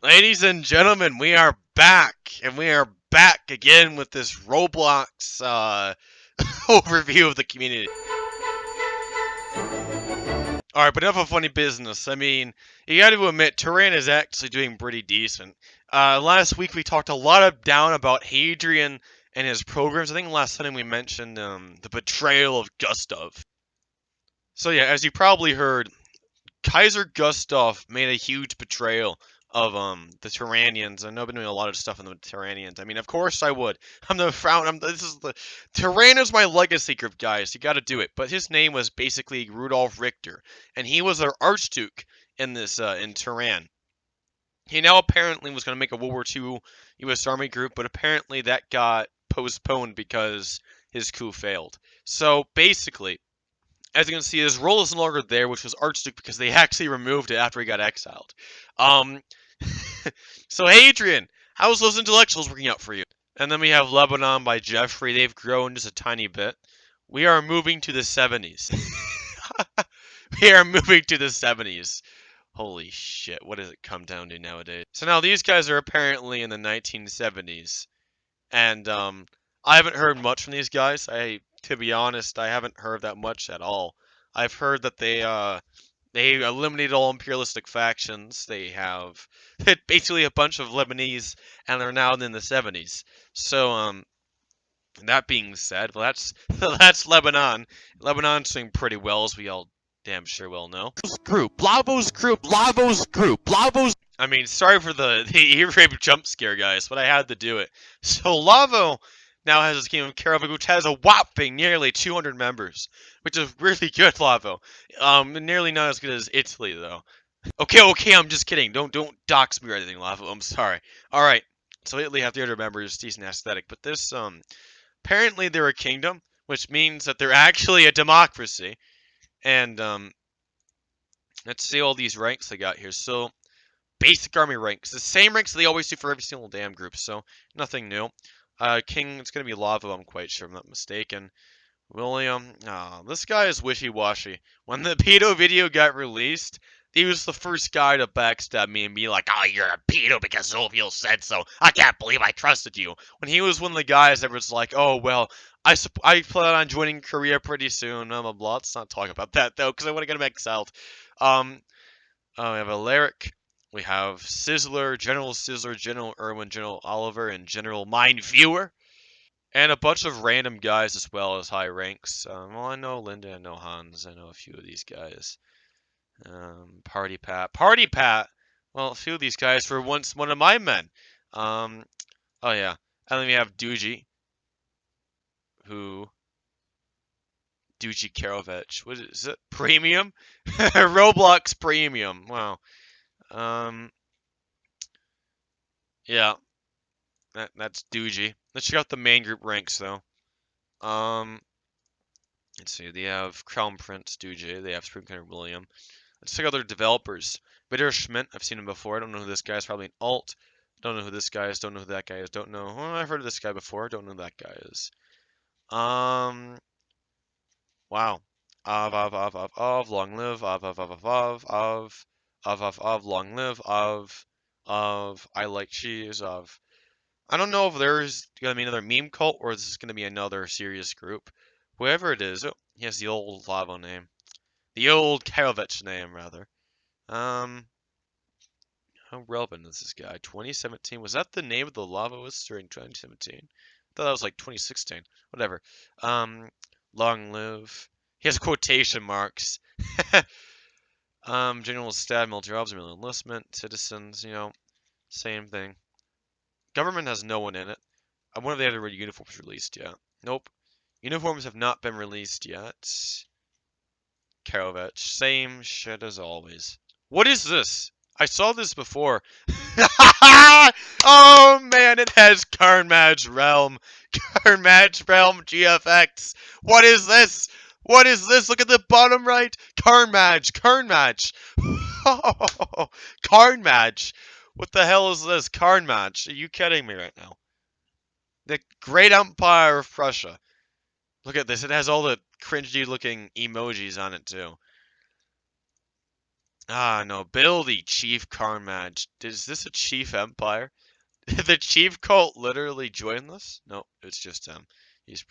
Ladies and gentlemen, we are back, and we are back again with this Roblox overview of the community. Alright, but enough of funny business. I mean, you gotta admit, Terran is actually doing pretty decent. Last week we talked a lot down about Hadrian and his programs. I think last time we mentioned the betrayal of Gustav. So yeah, as you probably heard, Kaiser Gustav made a huge betrayal of the Turanians. I know I've been doing a lot of stuff on the Turanians. I mean, of course I would. I'm the frown. This is the Turan is my legacy group, guys. You got to do it. But his name was basically Rudolf Richter, and he was our archduke in this in Turan. He now apparently was going to make a World War II U.S. Army group, but apparently that got postponed because his coup failed. So basically, as you can see, his role is no longer there, which was Archduke, because they actually removed it after he got exiled. Um, so Hadrian, how's those intellectuals working out for you? And then we have Lebanon by Jeffrey. They've grown just a tiny bit. We are moving to the 70s. We are moving to the 70s. Holy shit, what does it come down to nowadays? So now these guys are apparently in the 1970s. And I haven't heard much from these guys. To be honest, I haven't heard that much at all. I've heard that they eliminated all imperialistic factions. They have basically a bunch of Lebanese, and they're now in the 70s. So that being said, well, that's that's Lebanon. Lebanon's doing pretty well, as we all damn sure well know. Lavo's group. I mean, sorry for the ear rape jump scare, guys, but I had to do it. So Lavo now has his kingdom of Karavan, which has a whopping nearly 200 members, which is really good, Lavo. Nearly not as good as Italy, though. Okay, I'm just kidding. Don't dox me or anything, Lavo. I'm sorry. All right. So Italy have 300 members, decent aesthetic, but this apparently they're a kingdom, which means that they're actually a democracy. And let's see all these ranks they got here. So basic army ranks, the same ranks they always do for every single damn group. So nothing new. King, it's gonna be Lava, I'm quite sure, I'm not mistaken. William, this guy is wishy-washy. When the pedo video got released, he was the first guy to backstab me and be like, "Oh, you're a pedo because Zovio said so. I can't believe I trusted you." When he was one of the guys that was like, "Oh, well, I plan on joining Korea pretty soon, blah, blah, blah." Let's not talk about that, though, because I want to get him exiled. We have Alaric. We have Sizzler, General Irwin, General Oliver, and General Mindviewer. And a bunch of random guys as well as high ranks. Well, I know Linda, I know Hans, I know a few of these guys. Party Pat. Party Pat! Well, a few of these guys were once one of my men. Oh yeah. And then we have Duji. Duji Karovich. What is it? Premium? Roblox Premium. Wow. Yeah. That's Duji. Let's check out the main group ranks, though. Let's see. They have Crown Prince Duji. They have Supreme Commander William. Let's check out their developers. Bitter Schmidt. I've seen him before. I don't know who this guy is. Probably an alt. Don't know who this guy is. Don't know who that guy is. Don't know. Well, I've heard of this guy before. Don't know who that guy is. Wow. Long live. Long live. I like cheese. I don't know if there's gonna be another meme cult or is this gonna be another serious group. Whoever it is, oh, he has the old Lavo name. The old Karovich name, rather. How relevant is this guy? 2017? Was that the name of the Lavoist during 2017? I thought that was like 2016. Whatever. Long live. He has quotation marks. General staff, military officer, military enlistment, citizens, same thing. Government has no one in it. I wonder if they have the uniforms released yet. Nope. Uniforms have not been released yet. Karovich. Same shit as always. What is this? I saw this before. Oh man, it has Carnage Realm. Carnage Realm GFX. What is this? What is this? Look at the bottom right. Carnage. Carnage. What the hell is this? Carnage. Are you kidding me right now? The Great Empire of Prussia. Look at this. It has all the cringy looking emojis on it too. Ah, no. Bill the Chief Carnage. Is this a Chief Empire? Did the Chief cult literally join this? No, it's just him. He's.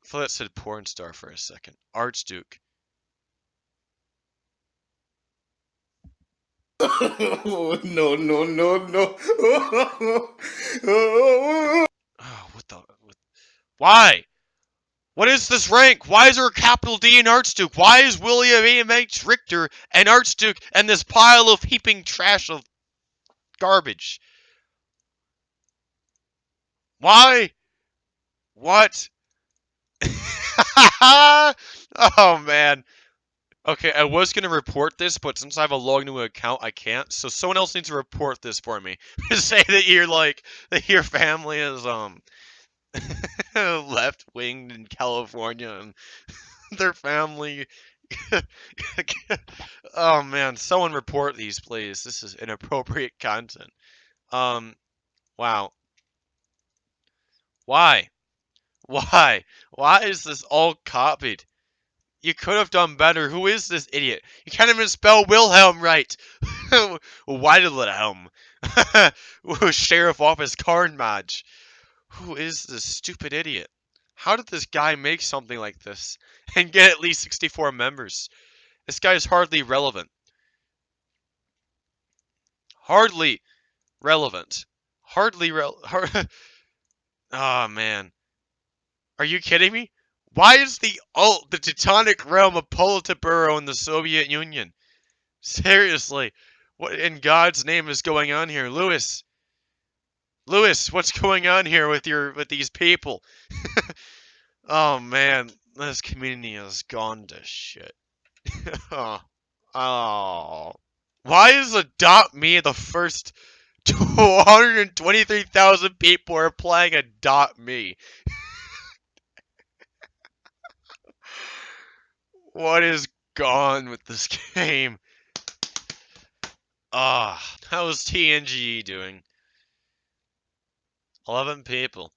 I thought it said porn star for a second. Archduke. Oh, no, no, no, no. Oh, what the? Why? What is this rank? Why is there a capital D in Archduke? Why is William A.M.H. Richter an Archduke and this pile of heaping trash of garbage? Why? What? Oh man. Okay, I was gonna report this, but since I have a logged new account, I can't. So someone else needs to report this for me. Say that you're like that your family is left winged in California and their family. Oh man, someone report these, please. This is inappropriate content. Wow. Why? Why? Why is this all copied? You could have done better. Who is this idiot? You can't even spell Wilhelm right. Wilhelm. Sheriff Office Carnage. Who is this stupid idiot? How did this guy make something like this and get at least 64 members? This guy is hardly relevant. Hardly relevant. Oh man. Are you kidding me? Why is the Teutonic realm of Politburo in the Soviet Union? Seriously. What in God's name is going on here? Lewis, what's going on here with these people? Oh man, this community has gone to shit. Oh. Why is Adopt Me the first 223,000 people are playing Adopt Me? What is gone with this game? Ah, how's TNG doing? 11 people.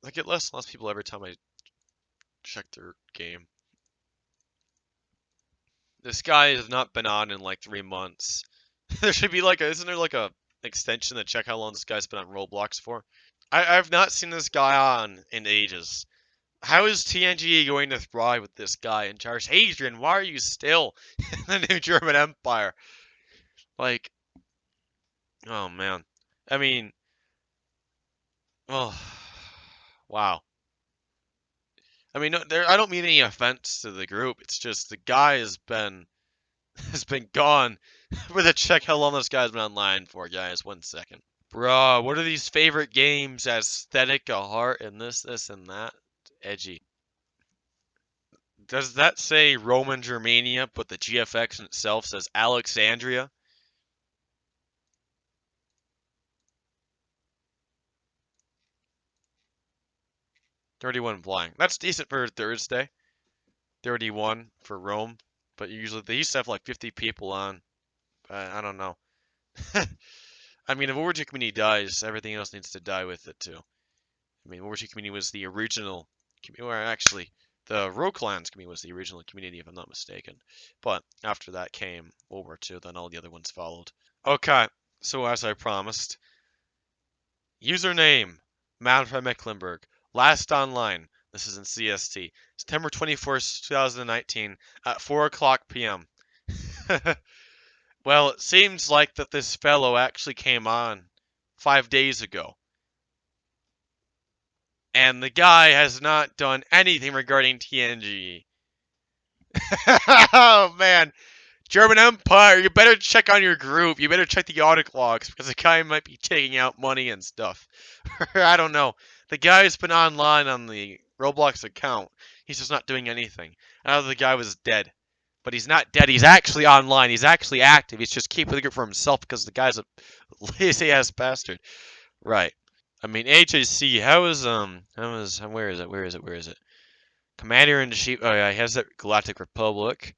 I get less and less people every time I check their game. This guy has not been on in like 3 months. There should be like isn't there like a extension to check how long this guy's been on Roblox for? I've not seen this guy on in ages. How is TNG going to thrive with this guy in charge? Adrian, why are you still in the new German Empire? Like, oh man. I mean, oh, wow. I mean, I don't mean any offense to the group. It's just the guy has been gone. We're gonna check how long this guy's been online for, guys. 1 second. Bruh, what are these favorite games? Aesthetic, a heart, and this, and that. Edgy. Does that say Roman Germania, but the GFX in itself says Alexandria? $31 flying. That's decent for Thursday. 31 for Rome, but usually they used to have like 50 people on. I don't know. I mean, if Origin Community dies, everything else needs to die with it too. I mean, Origin Community was the original, or actually, the Rogue Clans community was the original community, if I'm not mistaken. But after that came World War II, then all the other ones followed. Okay, so as I promised, username, Manfred Mecklenburg, last online. This is in CST, September 24th, 2019, at 4 o'clock p.m. Well, it seems like that this fellow actually came on 5 days ago. And the guy has not done anything regarding TNG. Oh, man. German Empire, you better check on your group. You better check the audit logs because the guy might be taking out money and stuff. I don't know. The guy's been online on the Roblox account. He's just not doing anything. I thought the guy was dead. But he's not dead. He's actually online. He's actually active. He's just keeping the group for himself because the guy's a lazy ass bastard. Right. I mean, HAC. Where is it? Commander in Chief. Oh yeah, he has that Galactic Republic.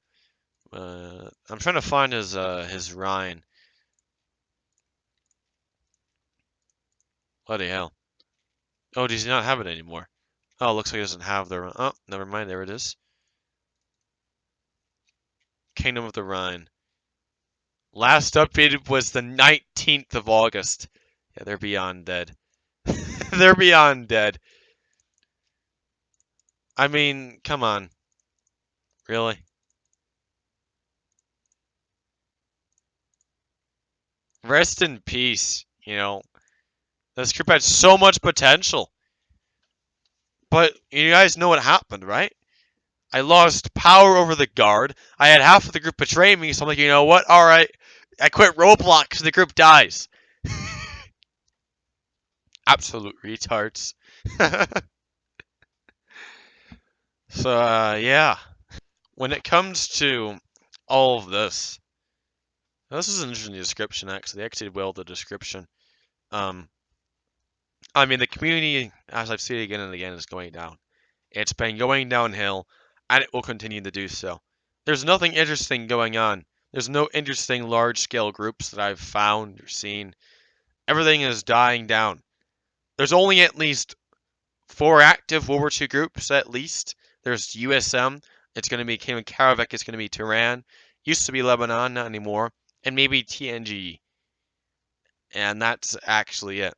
I'm trying to find his Rhine. Bloody hell. Oh, does he not have it anymore? Oh, looks like he doesn't have the. Oh, never mind. There it is. Kingdom of the Rhine. Last updated was the 19th of August. Yeah, they're beyond dead. They're beyond dead. I mean, come on. Really? Rest in peace, you know. This group had so much potential. But you guys know what happened, right? I lost power over the guard. I had half of the group betray me, so I'm like, you know what? Alright. I quit Roblox, the group dies. Absolute retards. So, yeah. When it comes to all of this is an interesting description, actually. They actually did well the description. I mean, the community, as I've seen again and again, is going down. It's been going downhill, and it will continue to do so. There's nothing interesting going on. There's no interesting large-scale groups that I've found or seen. Everything is dying down. There's only at least 4 active World War II groups, at least. There's USM. It's going to be Kingdom Karavik. It's going to be Tehran. Used to be Lebanon, not anymore. And maybe TNG. And that's actually it.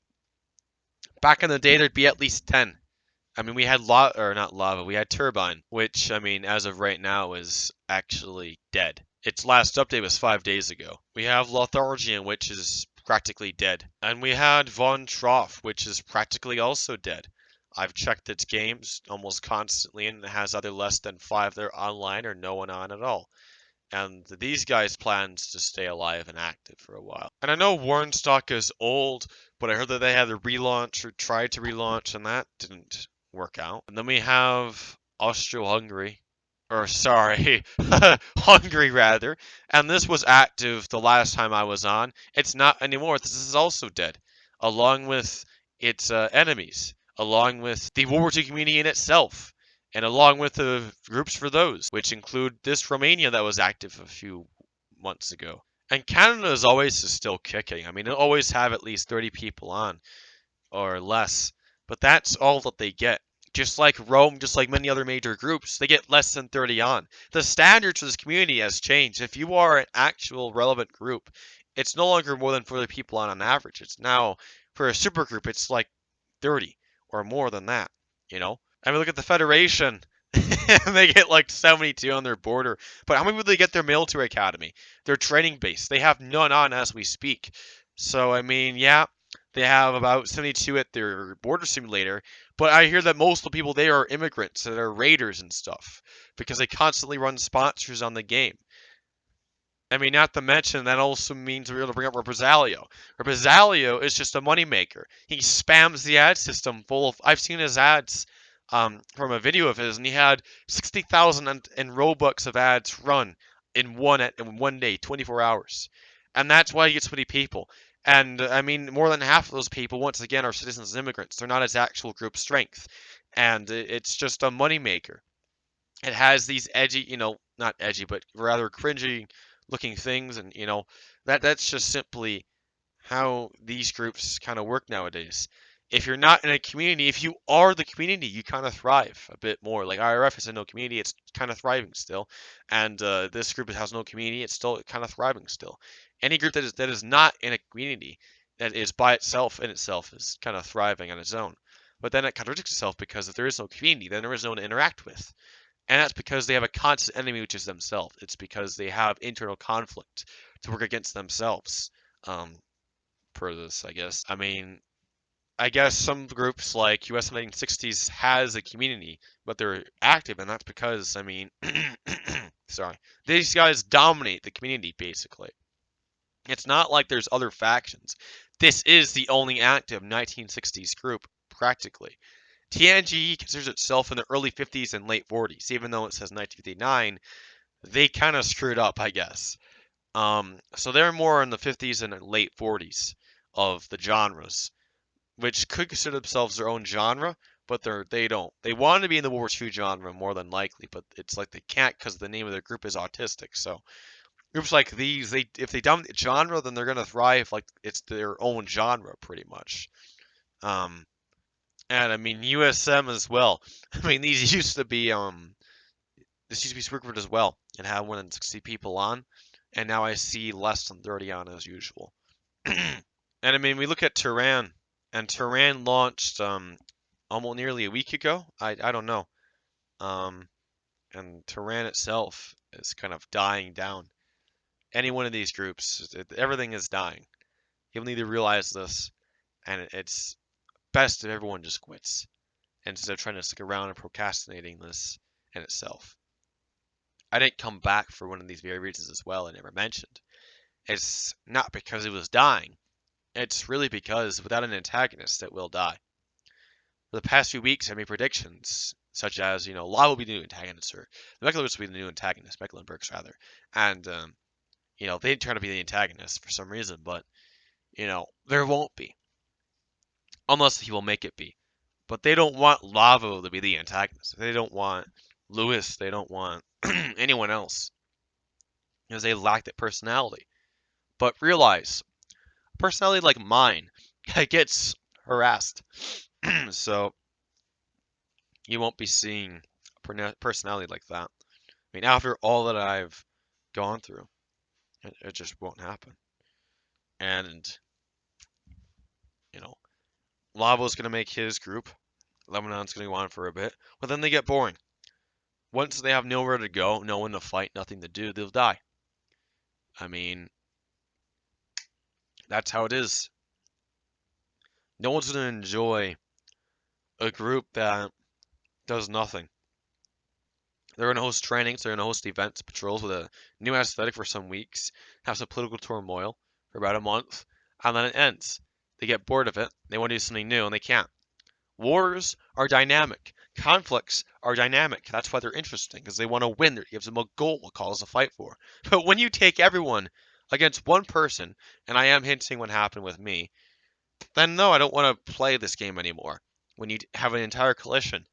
Back in the day, there'd be at least 10. I mean, we had not lava, we had Turbine, which, I mean, as of right now is actually dead. Its last update was 5 days ago. We have Lothargian, which is practically dead. And we had Von Troff, which is practically also dead. I've checked its games almost constantly, and it has either less than 5 that are online or no one on at all. And these guys plans to stay alive and active for a while. And I know Warrenstock is old, but I heard that they had a relaunch or tried to relaunch, and that didn't work out. And then we have Austro-Hungary, or sorry, Hungary rather. And this was active the last time I was on. It's not anymore. This is also dead, along with its enemies, along with the World War II community in itself, and along with the groups for those, which include this Romania that was active a few months ago. And Canada is always still kicking. I mean, it'll always have at least 30 people on, or less. But that's all that they get. Just like Rome, just like many other major groups, they get less than 30 on. The standard for this community has changed. If you are an actual relevant group, it's no longer more than 40 people on average. It's now, for a super group, it's like 30 or more than that, you know? I mean, look at the Federation. They get like 72 on their border. But how many would they get their military academy? Their training base. They have none on as we speak. So, I mean, yeah, they have about 72 at their border simulator. But I hear that most of the people there are immigrants that are raiders and stuff. Because they constantly run sponsors on the game. I mean, not to mention, that also means we're able to bring up Represalio. Represalio is just a moneymaker. He spams the ad system full of... I've seen his ads from a video of his, and he had 60,000 in Robux of ads run in one day, 24 hours. And that's why he gets so many people. And, I mean, more than half of those people, once again, are citizens and immigrants. They're not his actual group strength. And it's just a moneymaker. It has these edgy, not edgy, but rather cringy looking things, and that's just simply how these groups kind of work nowadays. If you're not in a community, if you are the community, you kind of thrive a bit more. Like IRF is in no community, it's kind of thriving still, and this group has no community, it's still kind of thriving still. Any group that is not in a community, that is by itself in itself, is kind of thriving on its own. But then it contradicts itself, because if there is no community, then there is no one to interact with. And that's because they have a constant enemy, which is themselves. It's because they have internal conflict to work against themselves. Per this, I guess. I mean, I guess some groups like US 1960s has a community, but they're active, and that's because, I mean, sorry, these guys dominate the community, basically. It's not like there's other factions. This is the only active 1960s group, practically. TNG considers itself in the early 50s and late 40s, even though it says 1959. They kind of screwed up, I guess. So they're more in the 50s and late 40s of the genres, which could consider themselves their own genre, but they don't. They want to be in the World War II genre more than likely, but it's like they can't because the name of their group is autistic. So groups like these, if they dominate genre, then they're gonna thrive like it's their own genre, pretty much. And I mean USM as well. I mean these used to be this used to be Super Group as well. and had more than 60 people on, and now I see less than 30 on as usual. And I mean, we look at Turan, and Turan launched almost nearly a week ago. I don't know. And Turan itself is kind of dying down. Any one of these groups, everything is dying. People need to realize this, and it's best if everyone just quits instead of trying to stick around and procrastinating this in itself. I didn't come back for one of these very reasons as well, I never mentioned. It's not because it was dying. It's really because without an antagonist, it will die. For the past few weeks, I made predictions, such as, Law will be the new antagonist, or the Mecklenburgs will be the new antagonist, Mecklenburgs rather. And, they didn't turn to be the antagonist for some reason, but, there won't be. Unless he will make it be. But they don't want Lavo to be the antagonist. They don't want Lewis. They don't want anyone else. Because they lack that personality. But realize, a personality like mine gets harassed. So, you won't be seeing a personality like that. I mean, after all that I've gone through, it just won't happen. And, Lavo's going to make his group. Lebanon's going to go on for a bit. But then they get boring. Once they have nowhere to go, no one to fight, nothing to do, they'll die. I mean, that's how it is. No one's going to enjoy a group that does nothing. They're going to host trainings, they're going to host events, patrols with a new aesthetic for some weeks, have some political turmoil for about a month, and then it ends. They get bored of it, they want to do something new, and they can't. Wars are dynamic. Conflicts are dynamic. That's why they're interesting, because they want to win. It gives them a goal, a cause to fight for. But when you take everyone against one person, and I am hinting what happened with me, then no, I don't want to play this game anymore. When you have an entire coalition,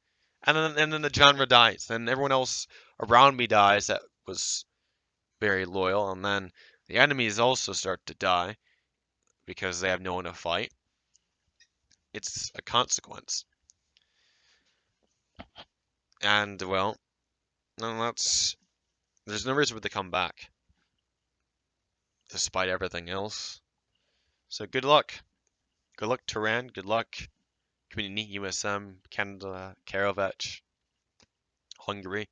and then the genre dies, then everyone else around me dies that was very loyal, and then the enemies also start to die because they have no one to fight. It's a consequence. And, well, there's no reason for it to come back, despite everything else. So good luck. Good luck, Turan. Good luck, Community, USM, Canada, Karovech, Hungary,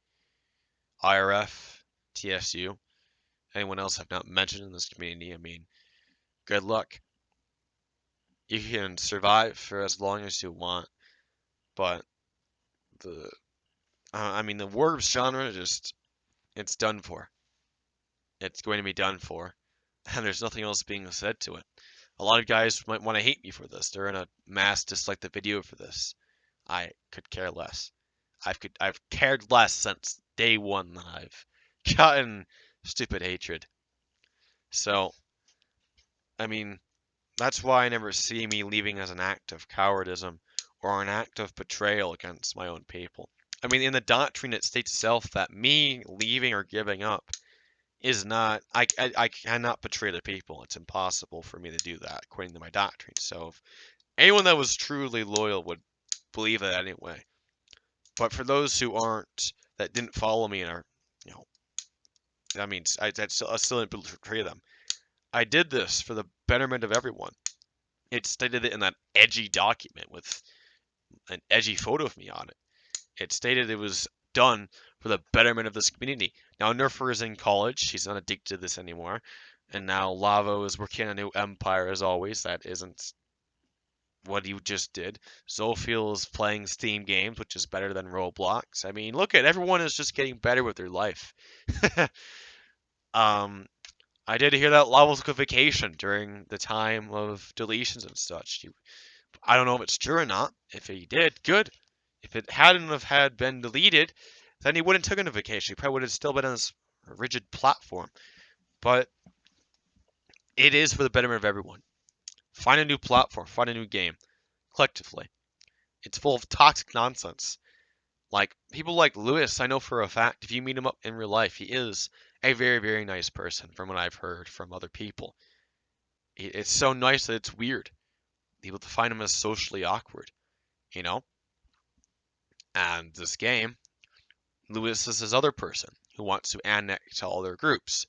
IRF, TSU. Anyone else I've not mentioned in this community, I mean, good luck. You can survive for as long as you want, but the Warbs genre it's done for. It's going to be done for, and there's nothing else being said to it. A lot of guys might want to hate me for this. They're in a mass dislike the video for this. I could care less. I've cared less since day one that I've gotten stupid hatred. So, I mean, that's why I never see me leaving as an act of cowardism or an act of betrayal against my own people. I mean, in the doctrine it states itself that me leaving or giving up is not, I cannot betray the people. It's impossible for me to do that according to my doctrine. So if anyone that was truly loyal would believe that anyway. But for those who aren't, that didn't follow me and are, that means I still didn't betray them. I did this for the betterment of everyone. It stated it in that edgy document with an edgy photo of me on it. It stated it was done for the betterment of this community. Now Nerfer is in college, she's not addicted to this anymore. And now Lavo is working on a new empire as always. That isn't what you just did. Zolfiel is playing Steam games, which is better than Roblox. I mean, look at everyone is just getting better with their life. I did hear that Lavo took a vacation during the time of deletions and such. I don't know if it's true or not. If he did, good. If it hadn't have been deleted, then he wouldn't have taken a vacation. He probably would have still been on this rigid platform. But it is for the betterment of everyone. Find a new platform. Find a new game. Collectively. It's full of toxic nonsense. Like, people like Lewis, I know for a fact, if you meet him up in real life, he is a very, very nice person from what I've heard from other people. It's so nice that it's weird. People define him as socially awkward, And this game, Lewis is this other person who wants to annex all their groups.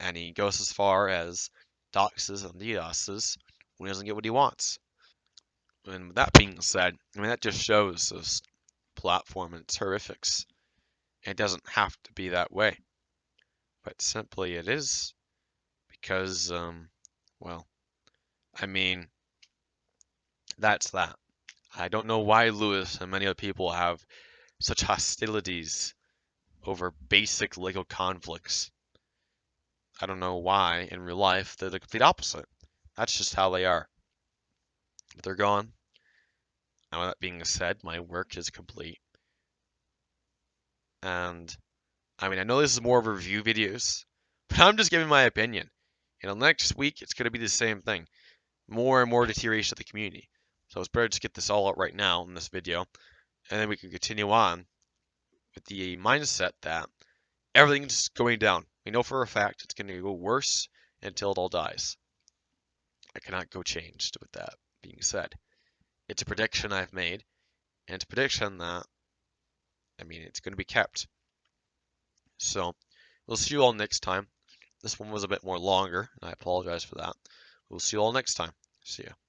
And he goes as far as doxes and DDoSes when he doesn't get what he wants. And with that being said, I mean, that just shows this platform and its horrifics. It doesn't have to be that way, but simply it is because, well, I mean, that's that. I don't know why Lewis and many other people have such hostilities over basic legal conflicts. I don't know why in real life they're the complete opposite. That's just how they are. But they're gone. And with that being said, my work is complete. And I mean, I know this is more of a review videos, but I'm just giving my opinion. Next week it's going to be the same thing. More and more deterioration of the community. So it's better to just get this all out right now in this video, and then we can continue on with the mindset that everything's going down. We know for a fact it's going to go worse until it all dies. I cannot go changed with that being said. It's a prediction I've made, and it's a prediction that, I mean, it's going to be kept. So we'll see you all next time. This one was a bit more longer, and I apologize for that. We'll see you all next time. See ya.